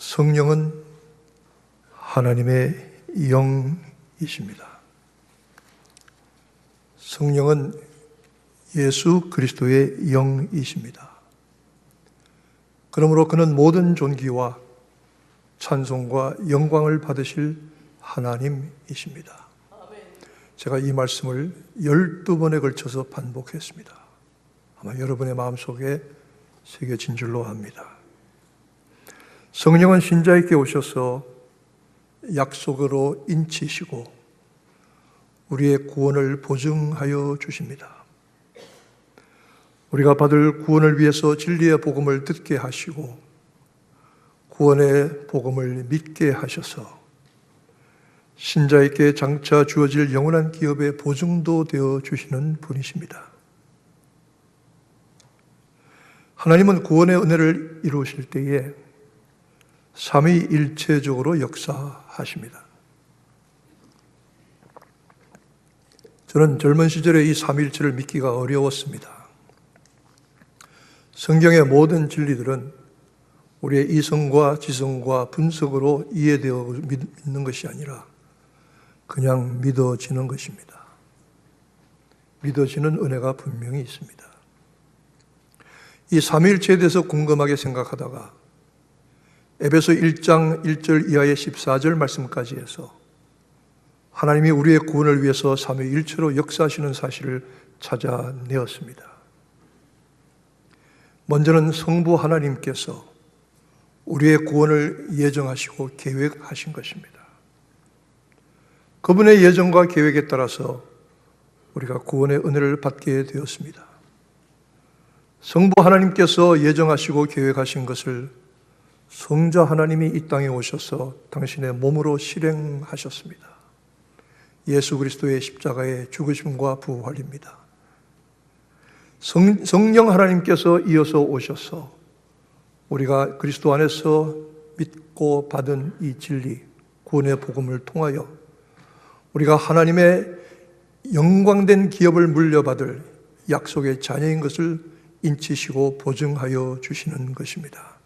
성령은 하나님의 영이십니다. 성령은 예수 그리스도의 영이십니다. 그러므로 그는 모든 존귀와 찬송과 영광을 받으실 하나님이십니다. 제가 이 말씀을 12번에 걸쳐서 반복했습니다. 아마 여러분의 마음속에 새겨진 줄로 압니다. 성령은 신자에게 오셔서 약속으로 인치시고 우리의 구원을 보증하여 주십니다. 우리가 받을 구원을 위해서 진리의 복음을 듣게 하시고 구원의 복음을 믿게 하셔서 신자에게 장차 주어질 영원한 기업의 보증도 되어 주시는 분이십니다. 하나님은 구원의 은혜를 이루실 때에 삼위일체적으로 역사하십니다. 저는 젊은 시절에 이 삼위일체를 믿기가 어려웠습니다. 성경의 모든 진리들은 우리의 이성과 지성과 분석으로 이해되어 믿는 것이 아니라 그냥 믿어지는 것입니다. 믿어지는 은혜가 분명히 있습니다. 이 삼위일체에 대해서 궁금하게 생각하다가 에베소 1장 1절 이하의 14절 말씀까지 해서 하나님이 우리의 구원을 위해서 삼위일체로 역사하시는 사실을 찾아내었습니다. 먼저는 성부 하나님께서 우리의 구원을 예정하시고 계획하신 것입니다. 그분의 예정과 계획에 따라서 우리가 구원의 은혜를 받게 되었습니다. 성부 하나님께서 예정하시고 계획하신 것을 성자 하나님이 이 땅에 오셔서 당신의 몸으로 실행하셨습니다. 예수 그리스도의 십자가의 죽으심과 부활입니다. 성령 하나님께서 이어서 오셔서 우리가 그리스도 안에서 믿고 받은 이 진리, 구원의 복음을 통하여 우리가 하나님의 영광된 기업을 물려받을 약속의 자녀인 것을 인치시고 보증하여 주시는 것입니다.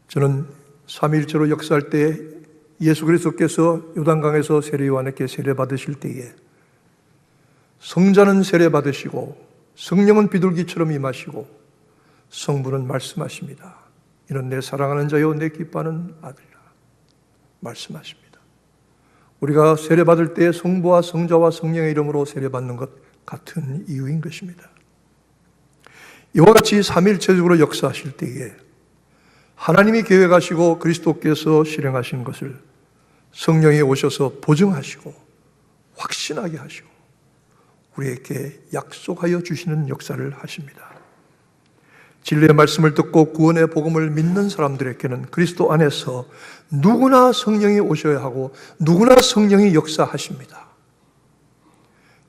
저는 삼위일체로 역사할 때 예수 그리스도께서 요단강에서 세례요한에게 세례받으실 때에 성자는 세례받으시고 성령은 비둘기처럼 임하시고 성부는 말씀하십니다. 이는 내 사랑하는 자요 내 기뻐하는 아들이라 말씀하십니다. 우리가 세례받을 때 성부와 성자와 성령의 이름으로 세례받는 것 같은 이유인 것입니다. 이와 같이 삼위일체적으로 역사하실 때에 하나님이 계획하시고 그리스도께서 실행하신 것을 성령이 오셔서 보증하시고 확신하게 하시고 우리에게 약속하여 주시는 역사를 하십니다. 진리의 말씀을 듣고 구원의 복음을 믿는 사람들에게는 그리스도 안에서 누구나 성령이 오셔야 하고 누구나 성령이 역사하십니다.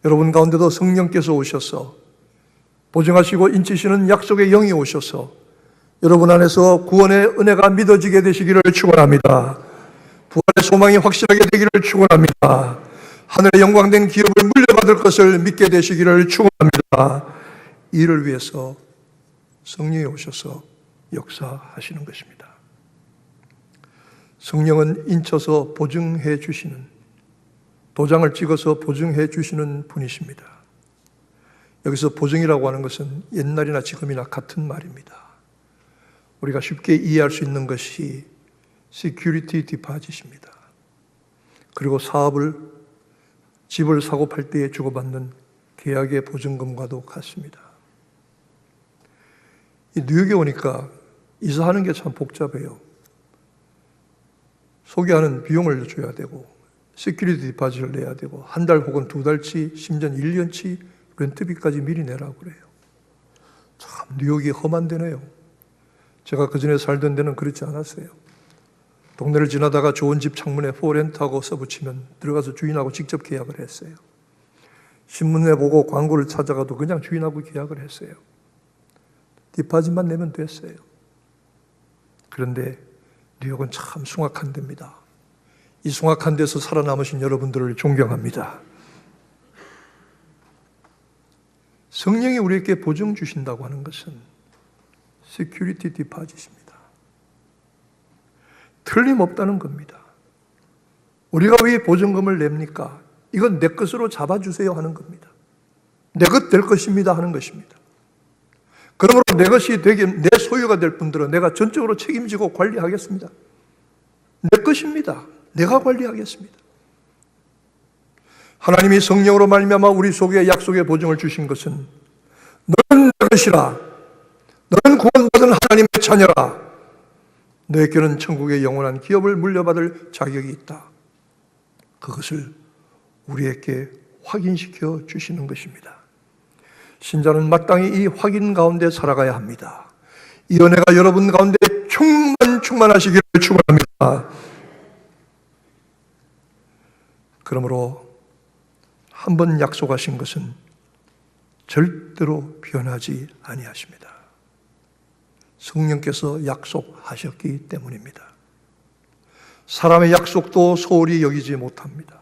여러분 가운데도 성령께서 오셔서 보증하시고 인치시는 약속의 영이 오셔서 여러분 안에서 구원의 은혜가 믿어지게 되시기를 축원합니다. 부활의 소망이 확실하게 되기를 축원합니다. 하늘의 영광된 기업을 물려받을 것을 믿게 되시기를 축원합니다. 이를 위해서 성령이 오셔서 역사하시는 것입니다. 성령은 인쳐서 보증해 주시는, 도장을 찍어서 보증해 주시는 분이십니다. 여기서 보증이라고 하는 것은 옛날이나 지금이나 같은 말입니다. 우리가 쉽게 이해할 수 있는 것이 security deposit입니다. 그리고 집을 사고 팔 때에 주고받는 계약의 보증금과도 같습니다. 이 뉴욕에 오니까 이사하는 게 참 복잡해요. 소개하는 비용을 줘야 되고 시큐리티 디파짓을 내야 되고 한 달 혹은 두 달치 심지어 1년치 렌트비까지 미리 내라고 그래요. 참 뉴욕이 험한 데네요. 제가 그전에 살던 데는 그렇지 않았어요. 동네를 지나다가 좋은 집 창문에 포렌트하고 써붙이면 들어가서 주인하고 직접 계약을 했어요. 신문에 보고 광고를 찾아가도 그냥 주인하고 계약을 했어요. 디파짓만 내면 됐어요. 그런데 뉴욕은 참 숭악한 데입니다. 이 숭악한 데서 살아남으신 여러분들을 존경합니다. 성령이 우리에게 보증 주신다고 하는 것은 security deposit입니다. 틀림없다는 겁니다. 우리가 왜 보증금을 냅니까? 이건 내 것으로 잡아주세요 하는 겁니다. 내 것 될 것입니다 하는 것입니다. 그러므로 내 것이 되게 내 소유가 될 분들은 내가 전적으로 책임지고 관리하겠습니다. 내 것입니다. 내가 관리하겠습니다. 하나님이 성령으로 말미암아 우리 속에 약속의 보증을 주신 것은 너는 내 것이라, 너는 구원받은 하나님의 자녀라, 너에게는 천국의 영원한 기업을 물려받을 자격이 있다. 그것을 우리에게 확인시켜 주시는 것입니다. 신자는 마땅히 이 확인 가운데 살아가야 합니다. 이 은혜가 여러분 가운데 충만하시기를 축원합니다. 그러므로 한 번 약속하신 것은 절대로 변하지 아니하십니다. 성령께서 약속하셨기 때문입니다. 사람의 약속도 소홀히 여기지 못합니다.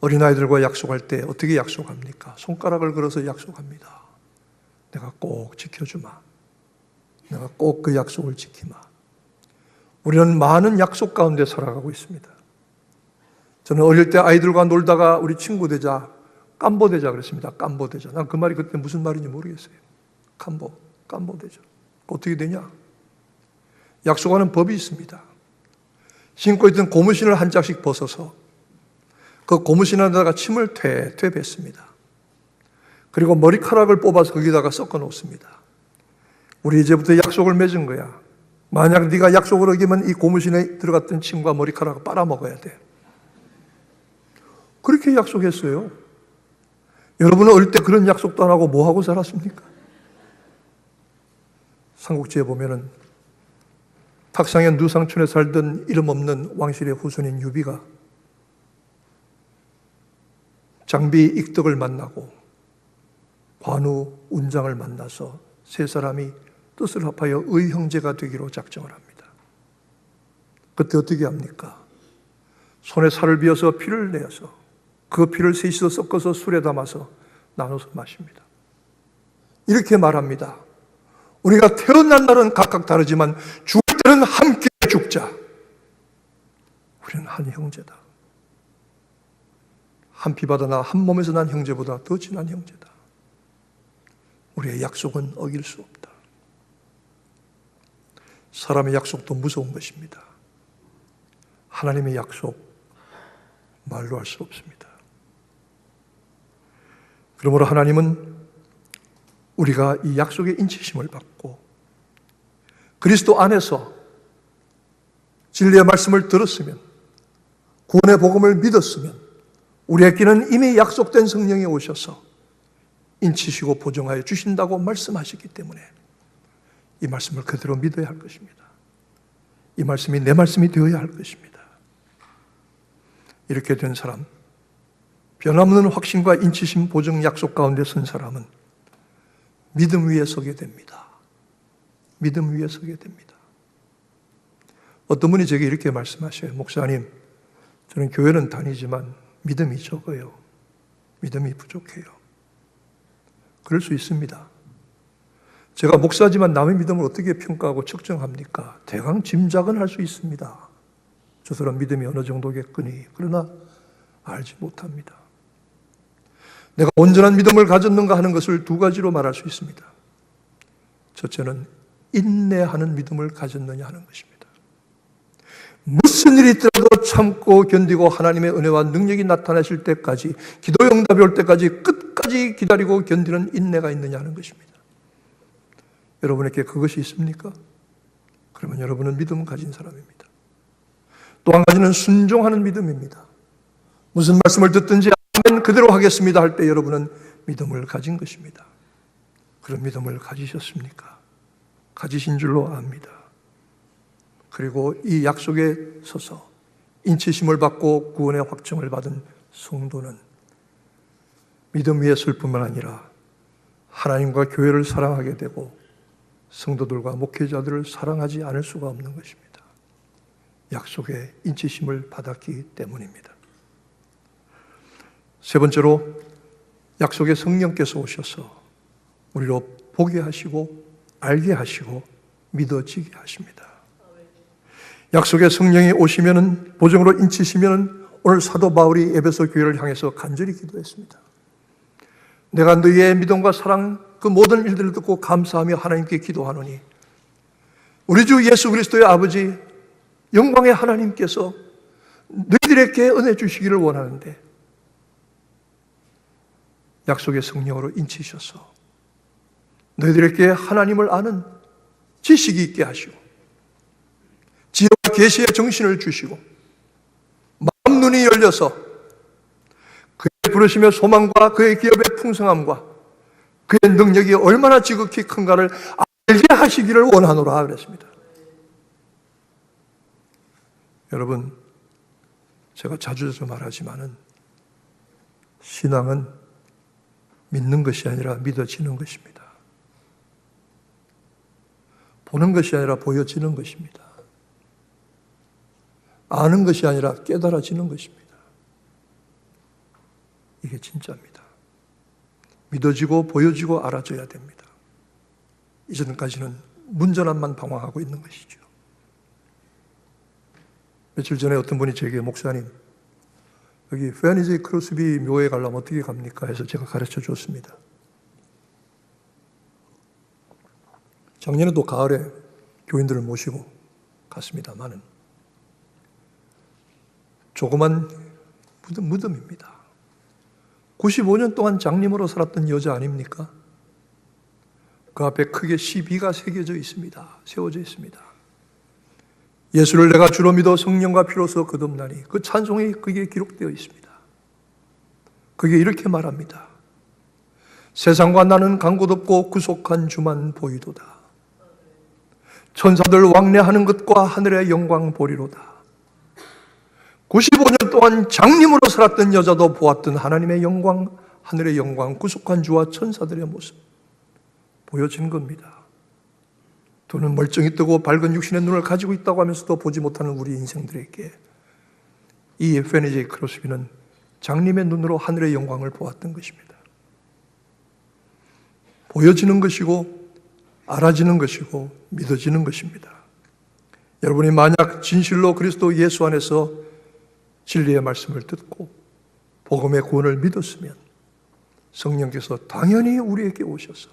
어린아이들과 약속할 때 어떻게 약속합니까? 손가락을 걸어서 약속합니다. 내가 꼭 지켜주마. 내가 꼭 그 약속을 지키마. 우리는 많은 약속 가운데 살아가고 있습니다. 저는 어릴 때 아이들과 놀다가 우리 친구 되자, 깜보 되자 그랬습니다. 깜보 되자. 난 그 말이 그때 무슨 말인지 모르겠어요. 깜보 되자. 어떻게 되냐? 약속하는 법이 있습니다. 신고 있던 고무신을 한 짝씩 벗어서 그 고무신 안에다가 침을 퇴 뱉습니다. 그리고 머리카락을 뽑아서 거기다가 섞어 놓습니다. 우리 이제부터 약속을 맺은 거야. 만약 네가 약속을 어기면 이 고무신에 들어갔던 침과 머리카락을 빨아먹어야 돼. 그렇게 약속했어요. 여러분은 어릴 때 그런 약속도 안 하고 뭐 하고 살았습니까? 삼국지에 보면은 탁상현 누상촌에 살던 이름 없는 왕실의 후손인 유비가 장비 익덕을 만나고 관우 운장을 만나서 세 사람이 뜻을 합하여 의형제가 되기로 작정을 합니다. 그때 어떻게 합니까? 손에 살을 비어서 피를 내어서 그 피를 셋이서 섞어서 술에 담아서 나눠서 마십니다. 이렇게 말합니다. 우리가 태어난 날은 각각 다르지만 죽을 때는 함께 죽자. 우리는 한 형제다. 한 피 받아 나 한 몸에서 난 형제보다 더 진한 형제다. 우리의 약속은 어길 수 없다. 사람의 약속도 무서운 것입니다. 하나님의 약속 말로 할 수 없습니다. 그러므로 하나님은 우리가 이 약속의 인치심을 받고 그리스도 안에서 진리의 말씀을 들었으면, 구원의 복음을 믿었으면 우리에게는 이미 약속된 성령이 오셔서 인치시고 보증하여 주신다고 말씀하셨기 때문에 이 말씀을 그대로 믿어야 할 것입니다. 이 말씀이 내 말씀이 되어야 할 것입니다. 이렇게 된 사람, 변함없는 확신과 인치심 보증 약속 가운데 선 사람은 믿음 위에 서게 됩니다. 믿음 위에 서게 됩니다. 어떤 분이 제게 이렇게 말씀하셔요. 목사님, 저는 교회는 다니지만 믿음이 적어요. 믿음이 부족해요. 그럴 수 있습니다. 제가 목사지만 남의 믿음을 어떻게 평가하고 측정합니까? 대강 짐작은 할 수 있습니다. 저 사람 믿음이 어느 정도겠거니. 그러나 알지 못합니다. 내가 온전한 믿음을 가졌는가 하는 것을 두 가지로 말할 수 있습니다. 첫째는 인내하는 믿음을 가졌느냐 하는 것입니다. 무슨 일이 있더라도 참고 견디고 하나님의 은혜와 능력이 나타나실 때까지, 기도 응답이 올 때까지 끝까지 기다리고 견디는 인내가 있느냐 하는 것입니다. 여러분에게 그것이 있습니까? 그러면 여러분은 믿음 가진 사람입니다. 또 한 가지는 순종하는 믿음입니다. 무슨 말씀을 듣든지 아멘 그대로 하겠습니다 할 때 여러분은 믿음을 가진 것입니다. 그런 믿음을 가지셨습니까? 가지신 줄로 압니다. 그리고 이 약속에 서서 인치심을 받고 구원의 확증을 받은 성도는 믿음 위에 설 뿐만 아니라 하나님과 교회를 사랑하게 되고 성도들과 목회자들을 사랑하지 않을 수가 없는 것입니다. 약속의 인치심을 받았기 때문입니다. 세 번째로 약속의 성령께서 오셔서 우리로 보게 하시고 알게 하시고 믿어지게 하십니다. 약속의 성령이 오시면은 보정으로 인치시면은 오늘 사도 바울이 에베소 교회를 향해서 간절히 기도했습니다. 내가 너희의 믿음과 사랑 그 모든 일들을 듣고 감사하며 하나님께 기도하노니 우리 주 예수 그리스도의 아버지 영광의 하나님께서 너희들에게 은혜 주시기를 원하는데 약속의 성령으로 인치셔서 너희들에게 하나님을 아는 지식이 있게 하시고 지혜와 계시의 정신을 주시고 마음 눈이 열려서 그의 부르심의 소망과 그의 기업의 풍성함과 그의 능력이 얼마나 지극히 큰가를 알게 하시기를 원하노라 그랬습니다. 여러분, 제가 자주 말하지만은 신앙은 믿는 것이 아니라 믿어지는 것입니다. 보는 것이 아니라 보여지는 것입니다. 아는 것이 아니라 깨달아지는 것입니다. 이게 진짜입니다. 믿어지고 보여지고 알아져야 됩니다. 이전까지는 문전함만 방황하고 있는 것이죠. 며칠 전에 어떤 분이 제게 목사님 여기 페니제 크로스비 묘에 가려면 어떻게 갑니까? 해서 제가 가르쳐 줬습니다. 작년에도 가을에 교인들을 모시고 갔습니다만은 조그만 무덤입니다. 95년 동안 장님으로 살았던 여자 아닙니까? 그 앞에 크게 시비가 새겨져 있습니다. 세워져 있습니다. 예수를 내가 주로 믿어 성령과 피로서 거듭나니 그 찬송이 거기에 기록되어 있습니다. 그게 이렇게 말합니다. 세상과 나는 간 곳 없고 구속한 주만 보이도다. 천사들 왕래하는 것과 하늘의 영광 보리로다. 95년 동안 장님으로 살았던 여자도 보았던 하나님의 영광, 하늘의 영광, 구속한 주와 천사들의 모습 보여진 겁니다. 또는 멀쩡히 뜨고 밝은 육신의 눈을 가지고 있다고 하면서도 보지 못하는 우리 인생들에게 이 페니제 크로스비는 장님의 눈으로 하늘의 영광을 보았던 것입니다. 보여지는 것이고 알아지는 것이고 믿어지는 것입니다. 여러분이 만약 진실로 그리스도 예수 안에서 진리의 말씀을 듣고 복음의 구원을 믿었으면 성령께서 당연히 우리에게 오셔서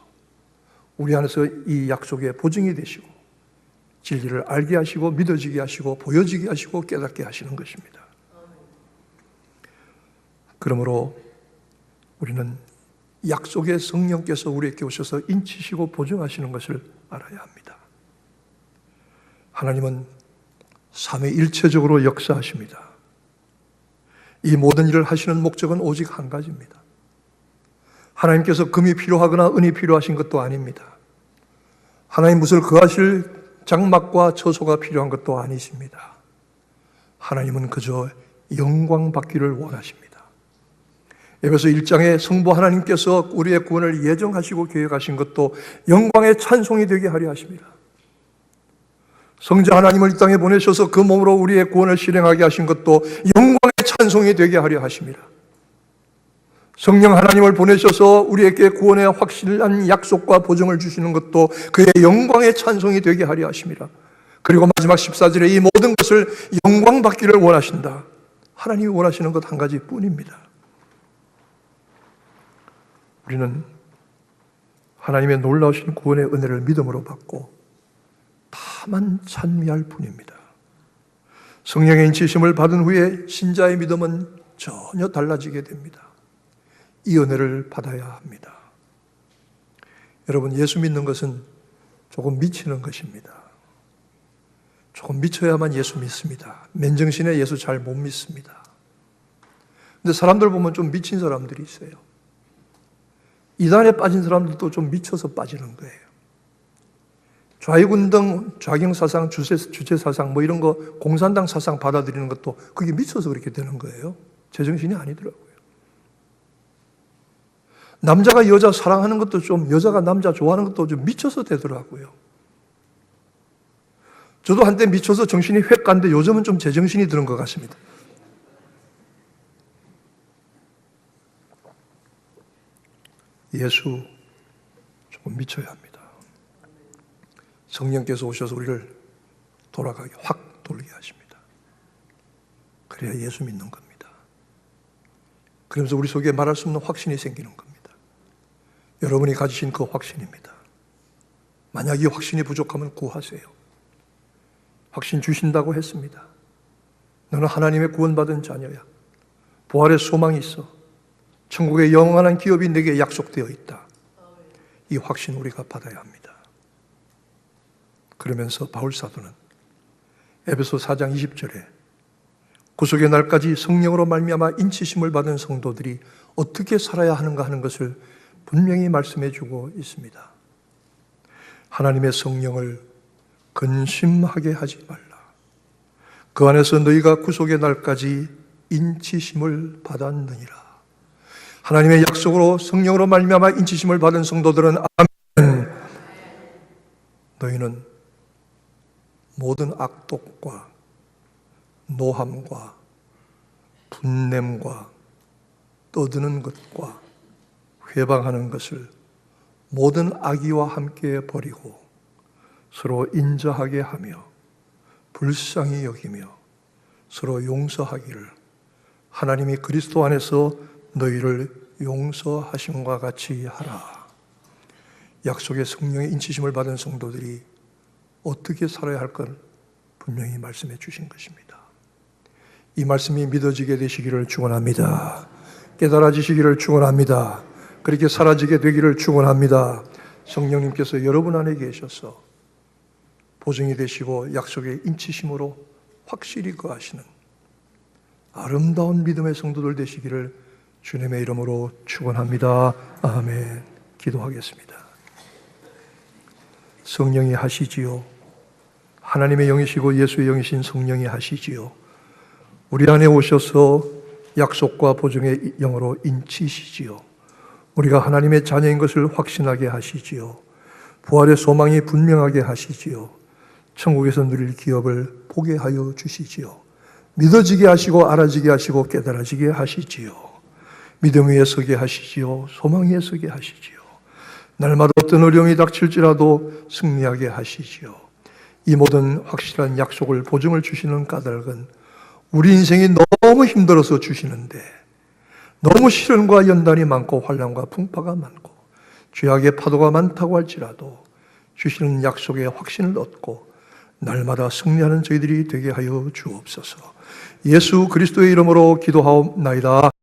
우리 안에서 이 약속의 보증이 되시고 진리를 알게 하시고 믿어지게 하시고 보여지게 하시고 깨닫게 하시는 것입니다. 그러므로 우리는 약속의 성령께서 우리에게 오셔서 인치시고 보증하시는 것을 알아야 합니다. 하나님은 삼위일체적으로 역사하십니다. 이 모든 일을 하시는 목적은 오직 한 가지입니다. 하나님께서 금이 필요하거나 은이 필요하신 것도 아닙니다. 하나님 무엇을 거하실 장막과 처소가 필요한 것도 아니십니다. 하나님은 그저 영광 받기를 원하십니다. 에베소 1장에 성부 하나님께서 우리의 구원을 예정하시고 계획하신 것도 영광의 찬송이 되게 하려 하십니다. 성자 하나님을 이 땅에 보내셔서 그 몸으로 우리의 구원을 실행하게 하신 것도 영광의 찬송이 되게 하려 하십니다. 성령 하나님을 보내셔서 우리에게 구원의 확실한 약속과 보증을 주시는 것도 그의 영광의 찬송이 되게 하려 하십니다. 그리고 마지막 14절에 이 모든 것을 영광 받기를 원하신다. 하나님이 원하시는 것 한 가지 뿐입니다. 우리는 하나님의 놀라우신 구원의 은혜를 믿음으로 받고 다만 찬미할 뿐입니다. 성령의 인치심을 받은 후에 신자의 믿음은 전혀 달라지게 됩니다. 이 은혜를 받아야 합니다. 여러분, 예수 믿는 것은 조금 미치는 것입니다. 조금 미쳐야만 예수 믿습니다. 맨정신에 예수 잘 못 믿습니다. 근데 사람들 보면 좀 미친 사람들이 있어요. 이단에 빠진 사람들도 좀 미쳐서 빠지는 거예요. 좌익운동, 좌경사상, 주체사상 뭐 이런 거 공산당 사상 받아들이는 것도 그게 미쳐서 그렇게 되는 거예요. 제정신이 아니더라고요. 남자가 여자 사랑하는 것도 좀, 여자가 남자 좋아하는 것도 좀 미쳐서 되더라고요. 저도 한때 미쳐서 정신이 획 갔는데 요즘은 좀 제정신이 드는 것 같습니다. 예수 조금 미쳐야 합니다. 성령께서 오셔서 우리를 돌아가게, 확 돌게 그래야 예수 믿는 겁니다. 그러면서 우리 속에 말할 수 없는 확신이 생기는 겁니다. 여러분이 가지신 그 확신입니다. 만약 이 확신이 부족하면 구하세요. 확신 주신다고 했습니다. 너는 하나님의 구원받은 자녀야. 부활의 소망이 있어. 천국의 영원한 기업이 내게 약속되어 있다. 이 확신 우리가 받아야 합니다. 그러면서 바울 사도는 에베소 4장 20절에 구속의 날까지 성령으로 말미암아 인치심을 받은 성도들이 어떻게 살아야 하는가 하는 것을 분명히 말씀해 주고 있습니다. 하나님의 성령을 근심하게 하지 말라. 그 안에서 너희가 구속의 날까지 인치심을 받았느니라. 하나님의 약속으로 성령으로 말미암아 인치심을 받은 성도들은 아멘. 너희는 모든 악독과 노함과 분냄과 떠드는 것과 회방하는 것을 모든 악의와 함께 버리고 서로 인자하게 하며 불쌍히 여기며 서로 용서하기를 하나님이 그리스도 안에서 너희를 용서하심과 같이 하라. 약속의 성령의 인치심을 받은 성도들이 어떻게 살아야 할 건 분명히 말씀해 주신 것입니다. 이 말씀이 믿어지게 되시기를 축원합니다. 깨달아지시기를 축원합니다. 그렇게 사라지게 되기를 축원합니다. 성령님께서 여러분 안에 계셔서 보증이 되시고 약속의 인치심으로 확실히 거하시는 아름다운 믿음의 성도들 되시기를 주님의 이름으로 축원합니다. 아멘. 기도하겠습니다. 성령이 하시지요. 하나님의 영이시고 예수의 영이신 성령이 하시지요. 우리 안에 오셔서 약속과 보증의 영으로 인치시지요. 우리가 하나님의 자녀인 것을 확신하게 하시지요. 부활의 소망이 분명하게 하시지요. 천국에서 누릴 기업을 보게 하여 주시지요. 믿어지게 하시고 알아지게 하시고 깨달아지게 하시지요. 믿음 위에 서게 하시지요. 소망 위에 서게 하시지요. 날마다 어떤 어려움이 닥칠지라도 승리하게 하시지요. 이 모든 확실한 약속을 보증을 주시는 까닭은 우리 인생이 너무 힘들어서 주시는데 너무 시련과 연단이 많고 환난과 풍파가 많고 죄악의 파도가 많다고 할지라도 주시는 약속의 확신을 얻고 날마다 승리하는 저희들이 되게 하여 주옵소서. 예수 그리스도의 이름으로 기도하옵나이다.